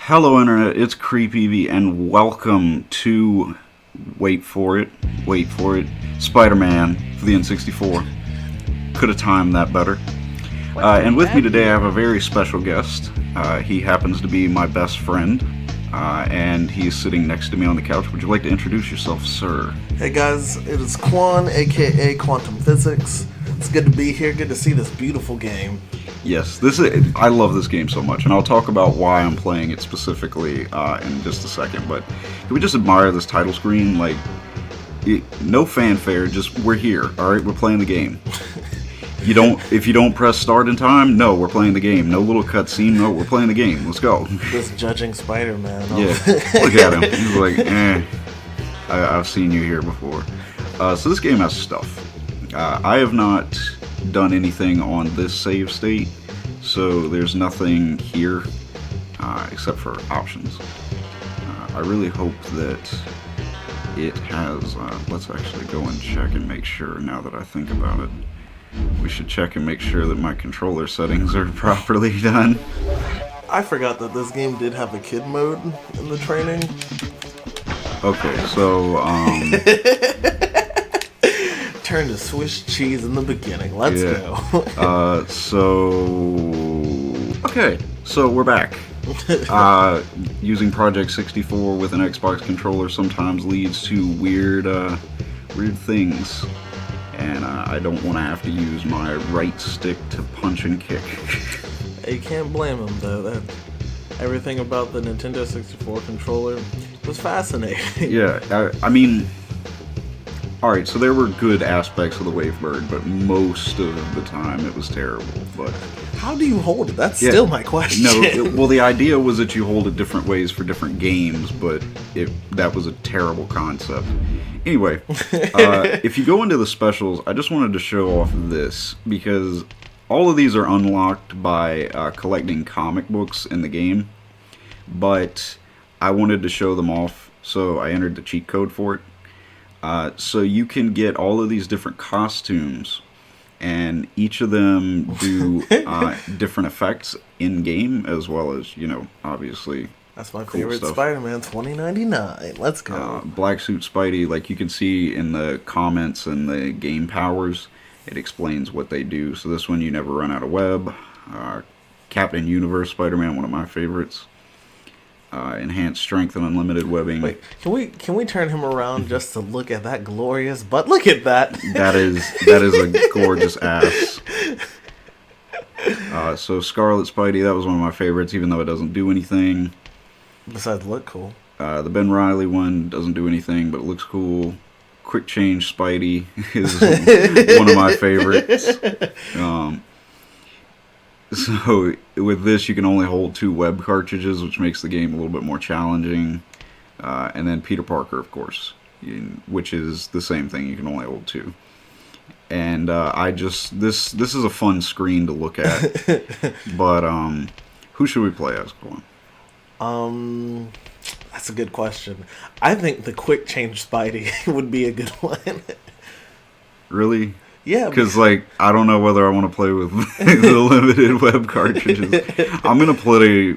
Hello Internet, it's Creepy and welcome to, wait for it, Spider-Man for the N64. Could have timed that better. And with me today I have a very special guest. He happens to be my best friend, and he's sitting next to me on the couch. Would you like to introduce yourself, sir? Hey guys, it is Quan, aka Quantum Physics. It's good to be here, good to see this beautiful game. Yes, I love this game so much, and I'll talk about why I'm playing it specifically in just a second, but can we just admire this title screen? Like, no fanfare, just we're here, alright? We're playing the game. If you don't press start in time, no, we're playing the game. No little cutscene, no, we're playing the game. Let's go. This judging Spider-Man. Oh. Yeah, look at him. He's like, I've seen you here before. So this game has stuff. I have not done anything on this save state, so there's nothing here except for options. I really hope that it has, let's actually go and check and make sure now that I think about it. We should check and make sure that my controller settings are properly done. I forgot that this game did have a kid mode in the training. Okay, so, Turn to Swiss cheese in the beginning. Let's go. Okay, so we're back. Using Project 64 with an Xbox controller sometimes leads to weird things. And I don't want to have to use my right stick to punch and kick. You can't blame him, though. Everything about the Nintendo 64 controller was fascinating. Yeah, I mean, alright, so there were good aspects of the Wavebird, but most of the time it was terrible. But how do you hold it? That's still my question. No, the idea was that you hold it different ways for different games, but that was a terrible concept. Anyway, if you go into the specials, I just wanted to show off this, because all of these are unlocked by collecting comic books in the game, but I wanted to show them off, so I entered the cheat code for it. So you can get all of these different costumes, and each of them do different effects in-game, as well as, obviously... That's my favorite stuff. Spider-Man 2099. Let's go. Black Suit Spidey, like you can see in the comments and the game powers, it explains what they do. So this one, you never run out of web. Captain Universe Spider-Man, one of my favorites. Enhanced strength and unlimited webbing. Wait, can we turn him around just to look at that glorious butt? Look at that. That is a gorgeous ass. So Scarlet Spidey, that was one of my favorites, even though it doesn't do anything. Besides look cool. The Ben Reilly one doesn't do anything, but it looks cool. Quick Change Spidey is one of my favorites. So with this, you can only hold 2 web cartridges, which makes the game a little bit more challenging. And then Peter Parker, of course, which is the same thing. You can only hold 2. And this is a fun screen to look at. But who should we play as, Colin? That's a good question. I think the Quick Change Spidey would be a good one. Really? Yeah. Because, I don't know whether I want to play with the limited web cartridges. I'm going to play...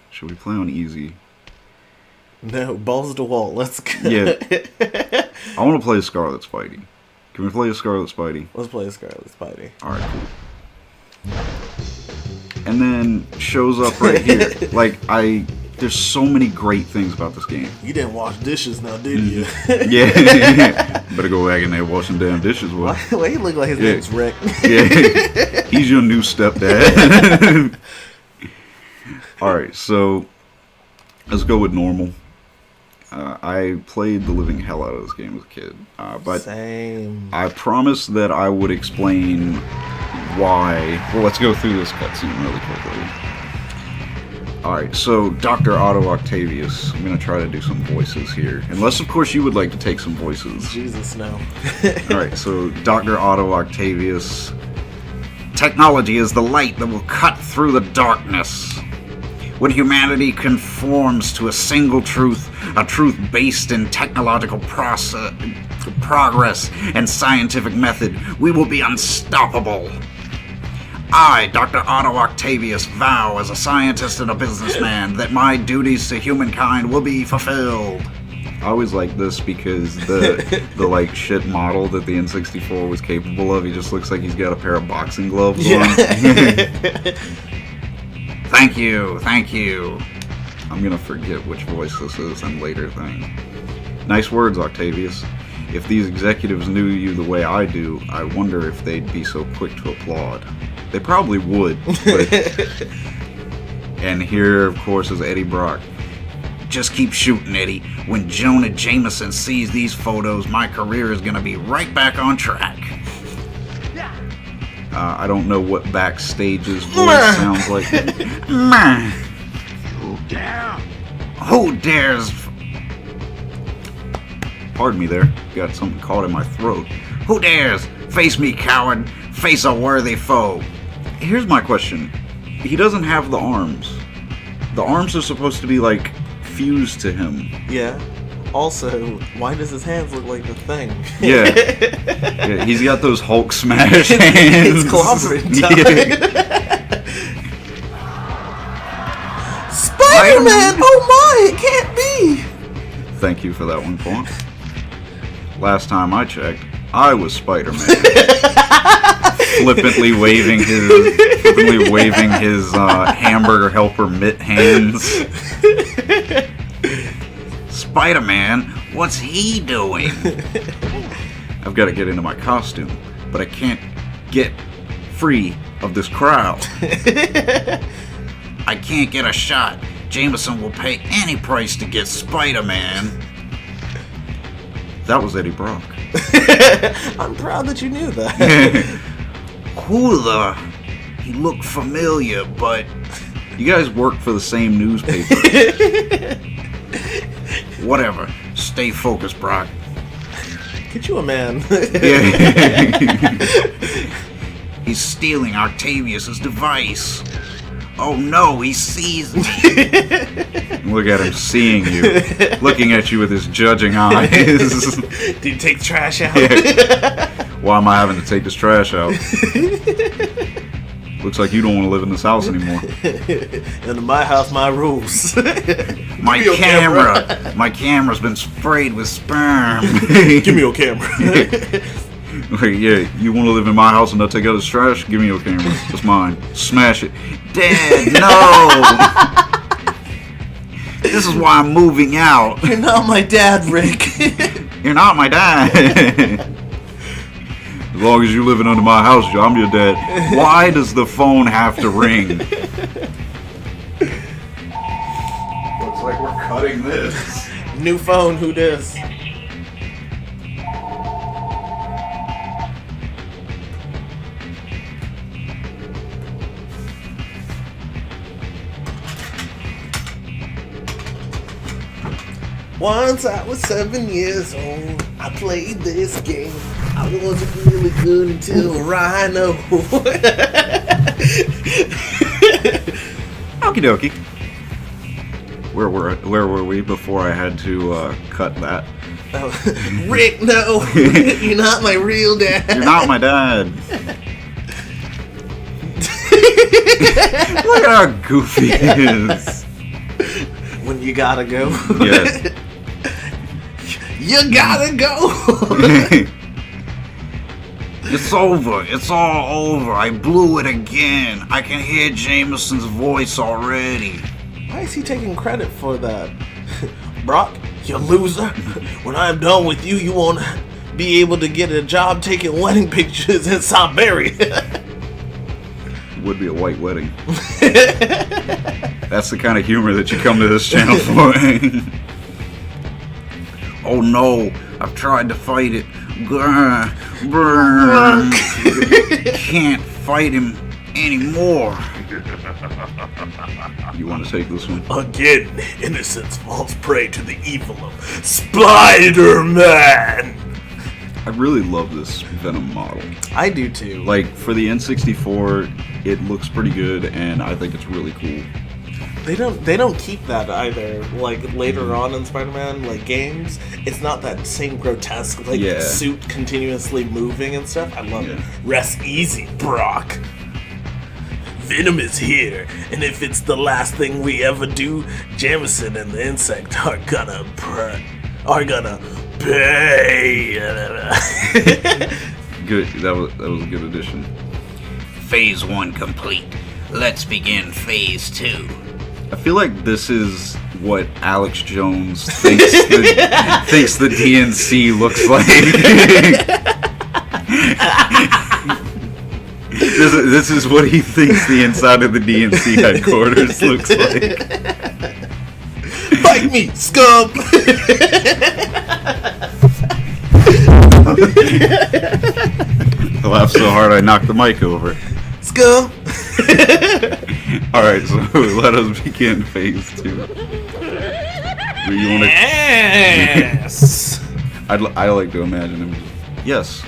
Should we play on easy? No, balls to wall. Let's go. Yeah. I want to play Scarlet Spidey. Can we play a Scarlet Spidey? Let's play a Scarlet Spidey. Alright, cool. And then shows up right here. There's so many great things about this game. You didn't wash dishes now, did you? Yeah. Better go back in there and wash some damn dishes. Why he look like his name's Rick? Yeah. He's your new stepdad. Alright, so let's go with normal. I played the living hell out of this game as a kid. But Same. I promised that I would explain why. Well, let's go through this cutscene really quickly. Alright, so Dr. Otto Octavius. I'm going to try to do some voices here. Unless, of course, you would like to take some voices. Jesus, no. Alright, so Dr. Otto Octavius. Technology is the light that will cut through the darkness. When humanity conforms to a single truth, a truth based in technological progress and scientific method, we will be unstoppable. I, Dr. Otto Octavius, vow as a scientist and a businessman that my duties to humankind will be fulfilled. I always like this because the like shit model that the N64 was capable of, he just looks like he's got a pair of boxing gloves on. Thank you. I'm gonna forget which voice this is in later thing. Nice words, Octavius. If these executives knew you the way I do, I wonder if they'd be so quick to applaud. They probably would. But... And here, of course, is Eddie Brock. Just keep shooting, Eddie. When Jonah Jameson sees these photos, my career is going to be right back on track. I don't know what Backstage's voice sounds like. Who dares... Pardon me there. Got something caught in my throat. Who dares? Face me, coward. Face a worthy foe. Here's my question. He doesn't have the arms. The arms are supposed to be, like, fused to him. Yeah. Also, why does his hands look like the Thing? Yeah. Yeah, he's got those Hulk smash hands. It's clobbering time. Yeah. Spider-Man! Oh my, it can't be! Thank you for that one, Quan. Last time I checked, I was Spider-Man. flippantly waving his hamburger helper mitt hands. Spider-Man, what's he doing? I've got to get into my costume, but I can't get free of this crowd. I can't get a shot. Jameson will pay any price to get Spider-Man. That was Eddie Brock. I'm proud that you knew that. Who the... He looked familiar, but... You guys work for the same newspaper. Whatever. Stay focused, Brock. Get you a man. Yeah. He's stealing Octavius's device. Oh no, he sees me. Look at him seeing you. Looking at you with his judging eyes. Did you take the trash out? Yeah. Why am I having to take this trash out? Looks like you don't want to live in this house anymore. In my house, my rules. My camera. My camera's been sprayed with sperm. Give me your camera. Wait, yeah, you want to live in my house and not take out his trash? Give me your camera. It's mine. Smash it. Dad, no! This is why I'm moving out. You're not my dad, Rick. You're not my dad. As long as you're living under my house, I'm your dad. Why does the phone have to ring? Looks like we're cutting this. New phone, who dis? Once I was 7 years old, I played this game. I wasn't really good until Rhino. Okie dokie. Where were we before I had to cut that? Rick, no! You're not my real dad. You're not my dad. Look at how goofy he is. When you gotta go. Yes. You gotta go. It's over. It's all over. I blew it again. I can hear Jameson's voice already. Why is he taking credit for that? Brock, you loser. When I'm done with you, you won't be able to get a job taking wedding pictures in Siberia. It would be a white wedding. That's the kind of humor that you come to this channel for. Oh no, I've tried to fight it. Can't fight him anymore. You want to take this one? Again, innocence falls prey to the evil of Spider-Man. I really love this Venom model. I do too. Like, for the N64, it looks pretty good, and I think it's really cool. They don't keep that either. Like later on in Spider-Man, like games, it's not that same grotesque suit continuously moving and stuff. I love it. Rest easy, Brock. Venom is here, and if it's the last thing we ever do, Jameson and the insect are gonna pay. Good. That was a good addition. Phase 1 complete. Let's begin phase 2. I feel like this is what Alex Jones thinks the DNC looks like. This is what he thinks the inside of the DNC headquarters looks like. Fight me, scum! I laughed so hard I knocked the mic over. Scum! Alright, so let us begin phase 2. You wanna... Yes! I like to imagine him. Yes.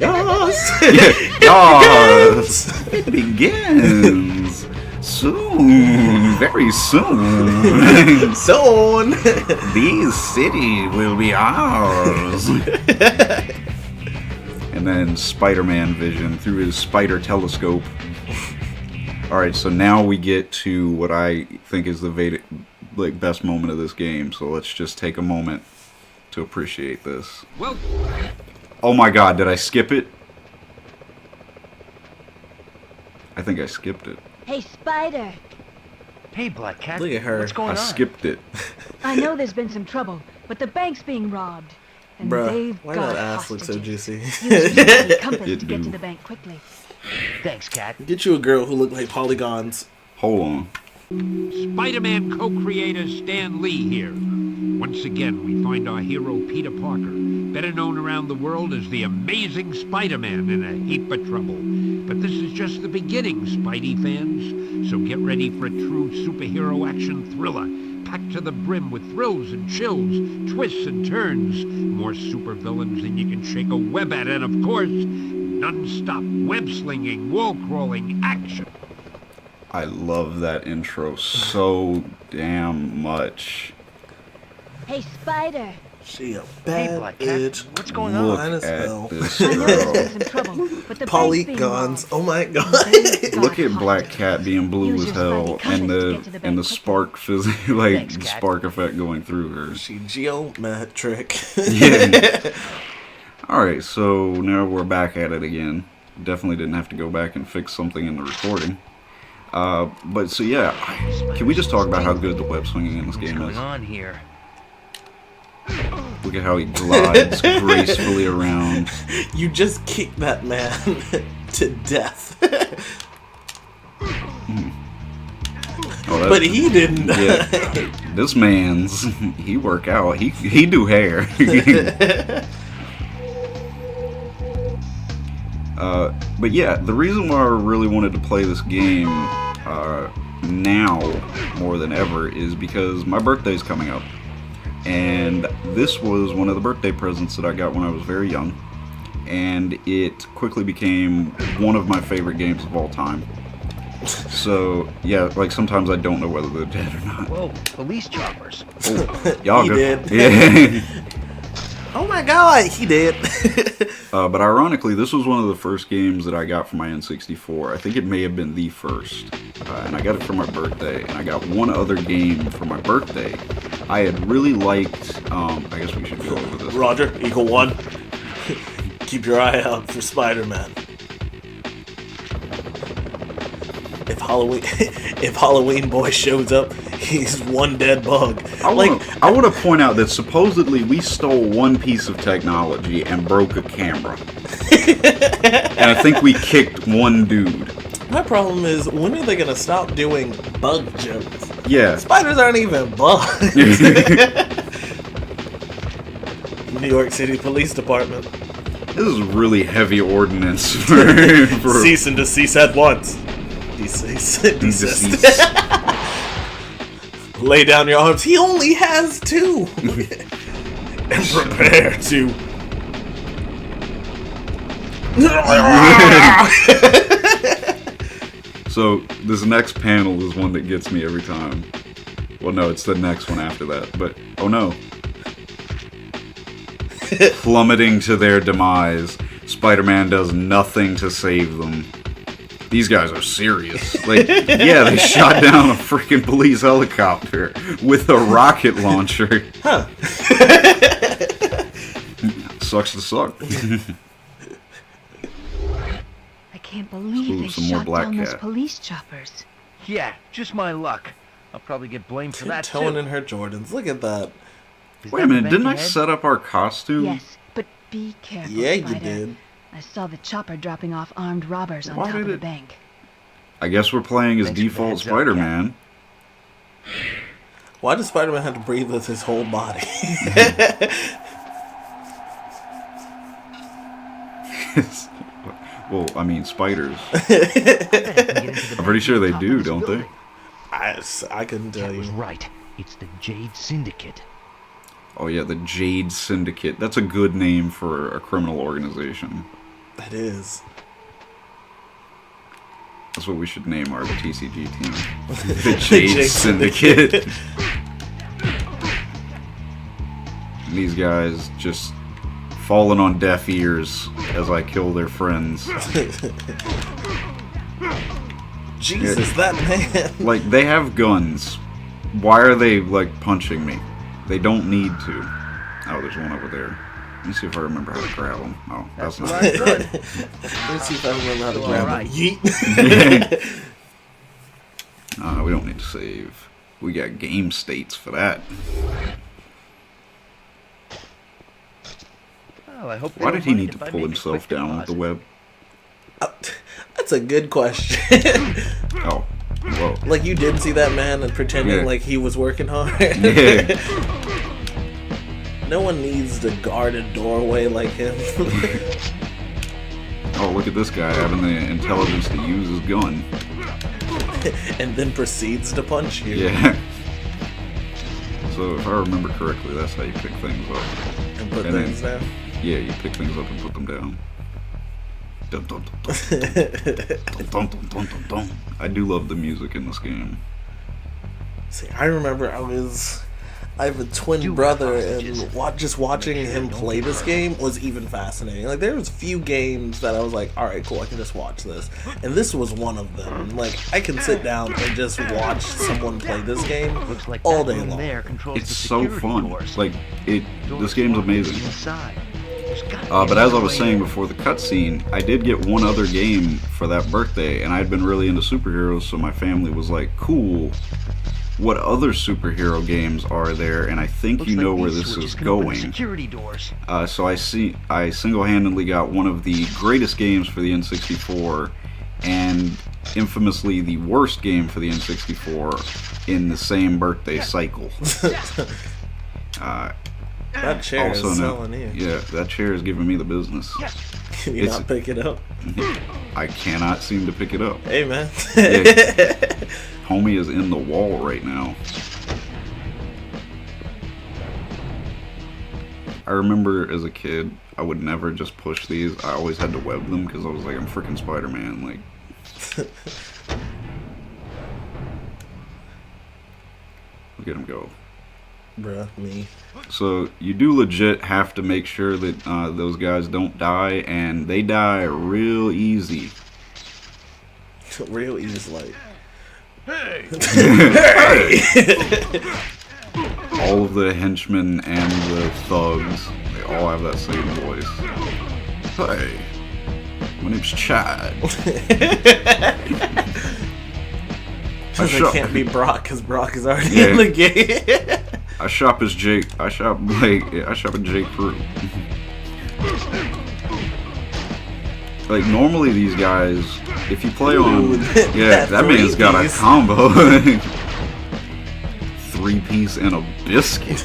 Yes! Yes! It begins soon, very soon. Soon! These cities will be ours. And then Spider-Man vision through his spider telescope. Alright, so now we get to what I think is the best moment of this game. So let's just take a moment to appreciate this. Well, Oh my god, did I skip it? I think I skipped it. Hey, Spider. hey, Black Cat. Look at her. What's going I on? skipped it. I know there's been some trouble, but the bank's being robbed. And Bruh, they've why got that ass look so hostages. juicy? Use your bloody compass It to get to do. the bank quickly. Thanks, Cat. Get you a girl who look like polygons. Hold on. Spider-Man co-creator Stan Lee here. Once again, we find our hero Peter Parker, better known around the world as the Amazing Spider-Man, in a heap of trouble. But this is just the beginning, Spidey fans. So get ready for a true superhero action thriller, packed to the brim with thrills and chills, twists and turns, more supervillains than you can shake a web at, and of course, non-stop web-slinging, wall-crawling action. I love that intro so damn much. Hey, Spider. She a Hey, bad Black Cat. bitch. What's going Look on? Mine as at hell. this I know there's girl. been some trouble, but the bank's being Polygons. robbed. Oh my god. And they've got Look at Black hostages. Cat being blue Use as your hell, spidey compass and to the get to the bank quickly. spark Thanks, Cat. spark effect going through her. She geometric. Yeah. All right, so now we're back at it again. Definitely didn't have to go back and fix something in the recording. But so yeah, can we just talk about how good the web swinging in this What's game going is? on here? Look at how he glides gracefully around. You just kicked that man to death. Oh, that- But he didn't. Yeah, this man's he work out. He do hair. But yeah, the reason why I really wanted to play this game now more than ever is because my birthday's coming up, and this was one of the birthday presents that I got when I was very young, and it quickly became one of my favorite games of all time. So yeah, like sometimes I don't know whether they're dead or not. Whoa, police choppers. Oh, y'all He go. did. Yeah. Oh my god, he did. But ironically, this was one of the first games that I got for my N64. I think it may have been the first. And I got it for my birthday. And I got one other game for my birthday. I had really liked... I guess we should go over this. Roger, Eagle 1. Keep your eye out for Spider-Man. If Halloween Boy shows up, he's one dead bug. I want to point out that supposedly we stole one piece of technology and broke a camera. And I think we kicked one dude. My problem is, when are they gonna stop doing bug jokes? Yeah. Spiders aren't even bugs. New York City Police Department. This is really heavy ordinance for Cease and desist at once. Desist. deceased. Lay down your arms. He only has two. And prepare to. So this next panel is one that gets me every time. Well, no, it's the next one after that. But oh no. Plummeting to their demise, Spider-Man does nothing to save them. These guys are serious. Like, yeah, they shot down a freaking police helicopter with a rocket launcher. Huh. Sucks to suck. I can't believe Ooh, they some more shot black down those cat. police choppers. Yeah, just my luck. I'll probably get blamed for that Tone too. in her Jordans. Look at that. Is Wait that a the minute, bank didn't I ahead? set up our costume? Yes, but be careful, Yeah, you Spider. did. I saw the chopper dropping off armed robbers on Why top did of the it- bank. I guess we're playing as Thanks for the default heads up, Spider-Man. Why does Spider-Man have to breathe with his whole body? Well, I mean, spiders. I bet I can get into the I'm pretty sure they top of do, this don't they? building. I couldn't tell Cat was you. right. It's the Jade Syndicate. Oh yeah, the Jade Syndicate. That's a good name for a criminal organization. That is. That's what we should name our TCG team. The Jade Syndicate. And these guys just falling on deaf ears as I kill their friends. Jesus, that man. Like, they have guns. Why are they, like, punching me? They don't need to. Oh, there's one over there. Let me see if I remember how to grab them. Oh, that's not Right, good. Let's see if I remember how to All grab right. him. Yeet. We don't need to save. We got game states for that. Well, I hope they Why don't did he mind need to if I pull make a himself quick down with the deposit. web? That's a good question. Oh, whoa. Like, you did see that man and pretending Yeah. like he was working hard. Yeah. No one needs to guard a doorway like him. Oh, look at this guy having the intelligence to use his gun. And then proceeds to punch you. Yeah. So if I remember correctly, that's how you pick things up. And put And then- things down. Yeah, you pick things up and put them down. Dun, dun, dun, dun, dun, dun, dun, dun, dun, dun. I do love the music in this game. See, I remember I have a twin brother, and just watching him play this game was even fascinating. Like, there was a few games that I was like, alright, cool, I can just watch this. And this was one of them. Like, I can sit down and just watch someone play this game Looks like all that day room long. there controls It's the so security fun. doors. Like, this game's amazing. Inside. There's gotta be But as I another was way saying in. before the cutscene, I did get one other game for that birthday, and I'd been really into superheroes, so my family was like, cool, what other superhero games are there? And I think Looks you like know where these this switches is can open going. Security doors. So I single-handedly got one of the greatest games for the N64, and infamously the worst game for the N64 in the same birthday cycle. That chair is selling you. Yeah, that chair is giving me the business. Can you not pick it up? I cannot seem to pick it up. Hey, man. Yeah. Homie is in the wall right now. I remember as a kid, I would never just push these. I always had to web them because I was like, I'm freaking Spider-Man. Like, look at him go. Bruh, me. So you do legit have to make sure that those guys don't die, and they die real easy. Real easy, like. All of the henchmen and the thugs, they all have that same voice. Hey, my name's Chad. Because it can't be Brock, because Brock is already Yeah. in the game. I shop as Jake. I shop at Jake Fruit. Like, normally these guys, if you play on, Ooh, yeah, that man's got a three-piece. combo. 3-piece and a biscuit.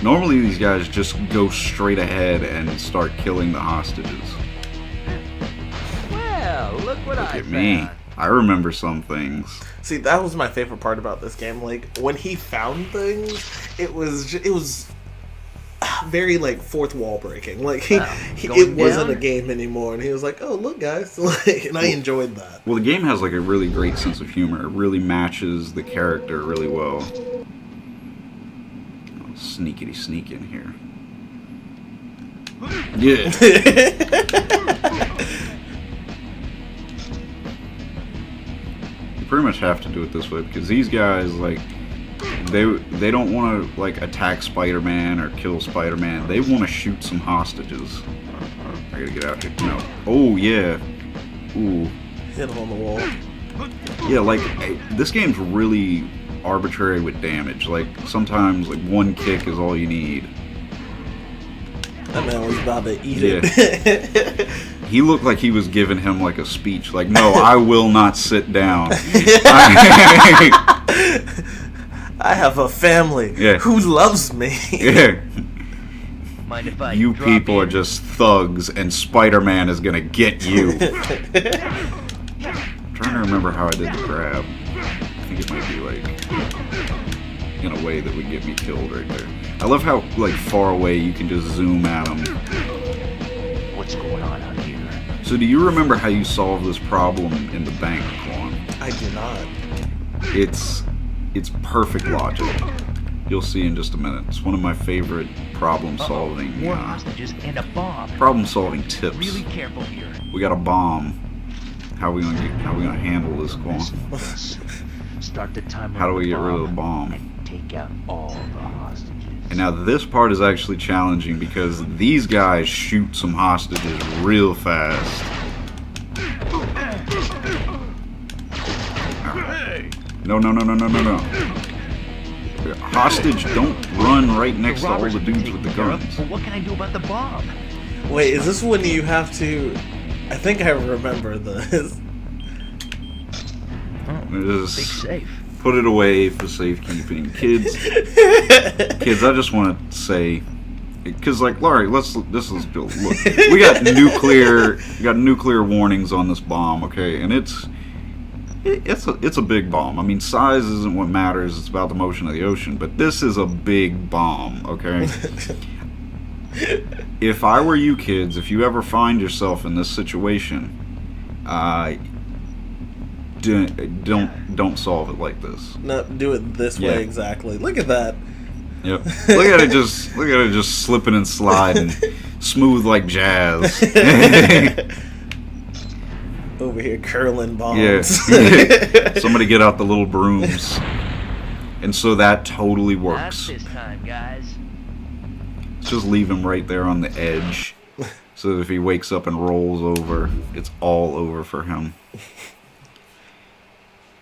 Normally these guys just go straight ahead and start killing the hostages. Well, look what Look I at me. found. I remember some things. See, that was my favorite part about this game. Like, when he found things, it was very, like, fourth wall breaking. Like, Well, it going wasn't down? a game anymore, and he was like, oh, look, guys. Like, and I enjoyed that. Well, the game has like a really great sense of humor. It really matches the character really well. Sneakity sneak in here. Yeah. You pretty much have to do it this way because these guys, like, they don't want to like attack Spider-Man or kill Spider-Man. They want to shoot some hostages. I gotta get out here. No. Oh yeah. Ooh. Hit him on the wall. Yeah, like this game's really arbitrary with damage. Like sometimes like one kick is all you need. That man was about to eat Yeah. it. He looked like he was giving him like a speech. Like, no, I will not sit down. I have a family who loves me. Yeah. Mind if I You drop people in? are just thugs, and Spider-Man is gonna get you. I'm trying to remember how I did the grab. I think it might be like in a way that would get me killed right there. I love how like far away you can just zoom at them. What's going on out here? So do you remember how you solved this problem in the bank, Quan? I do not. It's perfect logic. You'll see in just a minute. It's one of my favorite problem-solving More hostages and a bomb. problem-solving tips. Really careful here. We got a bomb. How we gonna handle this, Quan? Start the timer. How do on we the get rid of the bomb? and take out all the hostages. And now this part is actually challenging because these guys shoot some hostages real fast. No. Hostage, don't run right next to all the dudes with the guns. But what can I do about the bomb? Wait, is this when you have to... I think I remember this. Big Just safe. put it away for safekeeping. Kids, I just want to say, because like, Laurie, this is look. We got nuclear warnings on this bomb, okay, and it's a big bomb. I mean, size isn't what matters. It's about the motion of the ocean. But this is a big bomb, okay? If I were you kids, if you ever find yourself in this situation, don't solve it like this. No, do it this Yeah. way exactly. Look at that. Yep. Look at it just slipping and sliding, smooth like jazz. Over here curling bombs. Yeah. Somebody get out the little brooms. And so that totally Not works. this time, guys. Just leave him right there on the edge. So that if he wakes up and rolls over, it's all over for him.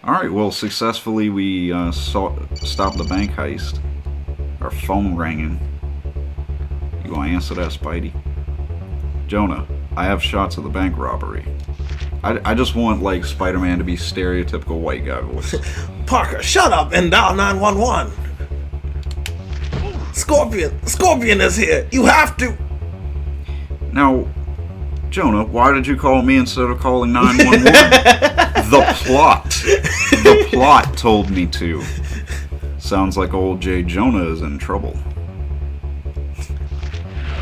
Alright, well, successfully we stopped the bank heist. Our phone ringing. You gonna answer that, Spidey? Jonah, I have shots of the bank robbery. I just want, like, Spider-Man to be stereotypical white guy voice. Parker, shut up and dial 911. Scorpion is here. You have to. Now, Jonah, why did you call me instead of calling 911? The plot told me to. Sounds like old J. Jonah is in trouble.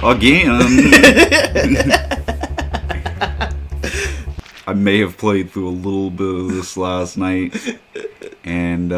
Again. I may have played through a little bit of this last night, and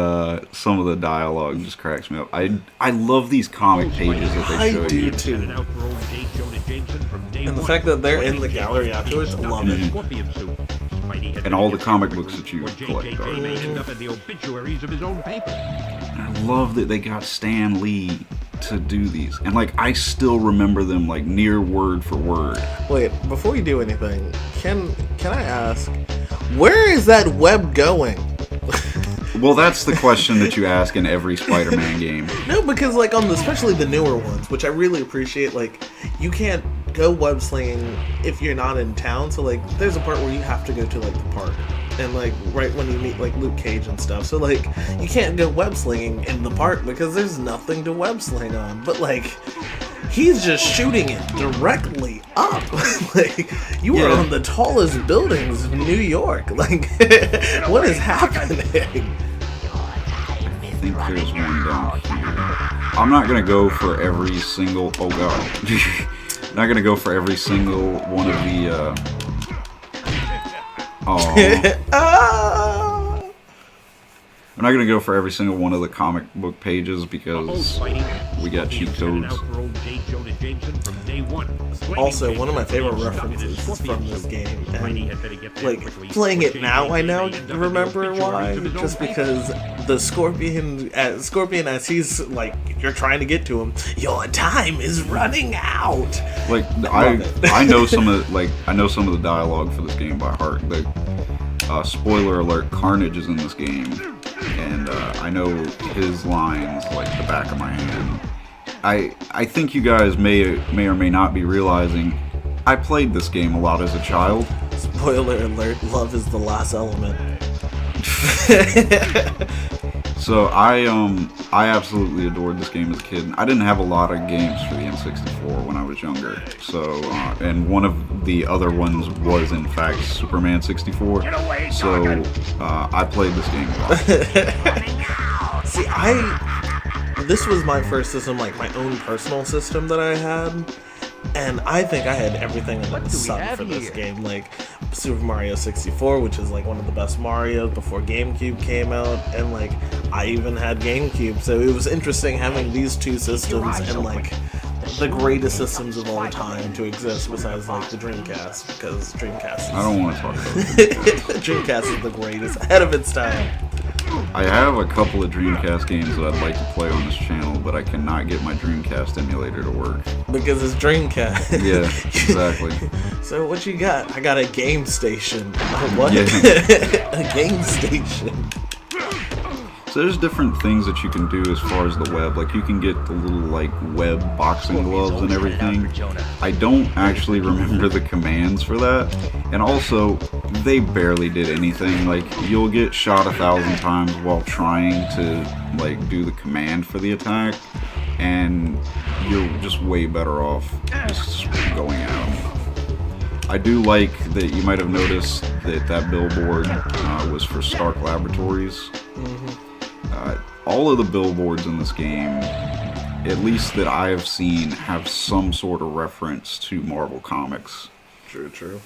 some of the dialogue just cracks me up. I love these comic pages that they show I do you. too. Out for old J. Jonah Jameson from day And the one. fact that they're in the gallery afterwards, I love it. Scorpion suit. Spidey had And all the been comic books that you before J.J. collect are. Jameson ended up in the obituaries of his own paper. I love that they got Stan Lee to do these, and like I still remember them like near word for word. Wait, before you do anything, can I ask, where is that web going? Well, that's the question that you ask in every Spider-Man game. No, because like on especially the newer ones, which I really appreciate, like you can't go web slinging if you're not in town. So like there's a part where you have to go to like the park, and like right when you meet like Luke Cage and stuff. So like you can't go web slinging in the park because there's nothing to web sling on. But like he's just shooting it directly up. Like you are on the tallest buildings in New York. Like what is happening? I think there's one down here. I'm not gonna go for every single. Oh god. I'm not gonna go for every single one of the. Oh. Ah! I'm not going to go for every single one of the comic book pages because we got cheat codes. Also, one of my favorite references from this game, and like playing it now, I now remember why. Just because the Scorpion, as he's like, you're trying to get to him, your time is running out. Like I know some of the dialogue for this game by heart. Spoiler alert: Carnage is in this game, and I know his lines like the back of my hand. I think you guys may or may not be realizing I played this game a lot as a child. Spoiler alert, love is the last element. So I absolutely adored this game as a kid. I didn't have a lot of games for the N64 when I was younger. So and one of the other ones was in fact Superman 64. So I played this game a lot. See, this was my first system, like my own personal system that I had, and I think I had everything under the sun for this game. Like Super Mario 64, which is like one of the best Marios before GameCube came out, and like I even had GameCube, so it was interesting having these two systems and like the greatest systems of all time to exist besides like the Dreamcast, because Dreamcast is, I don't want to talk about Dreamcast. Dreamcast is the greatest, ahead of its time. I have a couple of Dreamcast games that I'd like to play on this channel, but I cannot get my Dreamcast emulator to work. Because it's Dreamcast. Yeah, exactly. So what you got? I got a game station. What? Yeah. A game station. So there's different things that you can do as far as the web. Like you can get the little like web boxing gloves and everything. I don't actually remember the commands for that. And also, they barely did anything. Like you'll get shot 1,000 times while trying to like do the command for the attack, and you're just way better off just going at them. I do like that you might have noticed that billboard was for Stark Laboratories. All of the billboards in this game, at least that I have seen, have some sort of reference to Marvel Comics. True.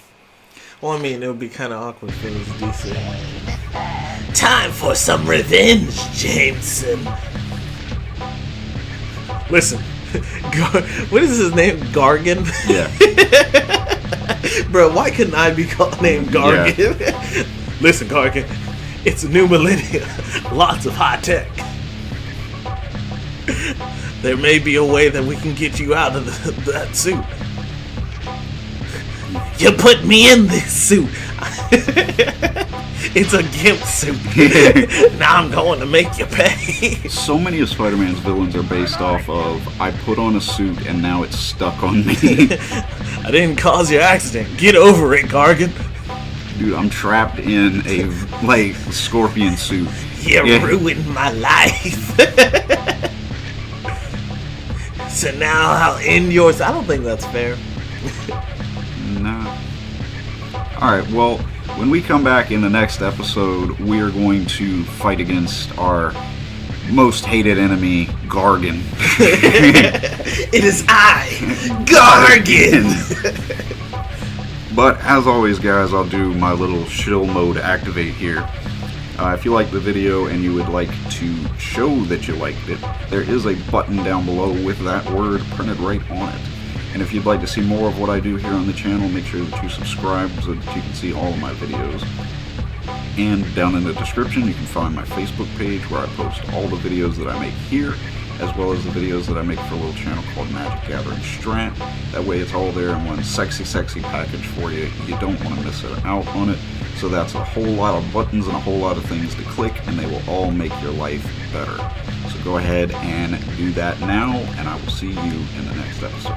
Well, I mean, it would be kind of awkward if it was DC. Time for some revenge, Jameson. Listen, what is his name? Gargan? Yeah. Bro, why couldn't I be named Gargan? Yeah. Listen, Gargan, it's a new millennium. Lots of high tech. There may be a way that we can get you out of that suit. You put me in this suit. It's a gimp suit. Now I'm going to make you pay. So many of Spider-Man's villains are based off of, I put on a suit and now it's stuck on me. I didn't cause your accident. Get over it, Gargan. Dude, I'm trapped in a, like, scorpion suit. You ruined my life. So now I'll end yours. I don't think that's fair. No. Alright, well, when we come back in the next episode, we are going to fight against our most hated enemy, Gargan. It is I, Gargan! But as always, guys, I'll do my little shill mode activate here. If you liked the video and you would like to show that you liked it, there is a button down below with that word printed right on it. And if you'd like to see more of what I do here on the channel, make sure that you subscribe so that you can see all of my videos. And down in the description, you can find my Facebook page where I post all the videos that I make here, as well as the videos that I make for a little channel called Magic Gathering Strat. That way it's all there in one sexy package for you. You don't want to miss out on it. So that's a whole lot of buttons and a whole lot of things to click, and they will all make your life better. So go ahead and do that now, and I will see you in the next episode.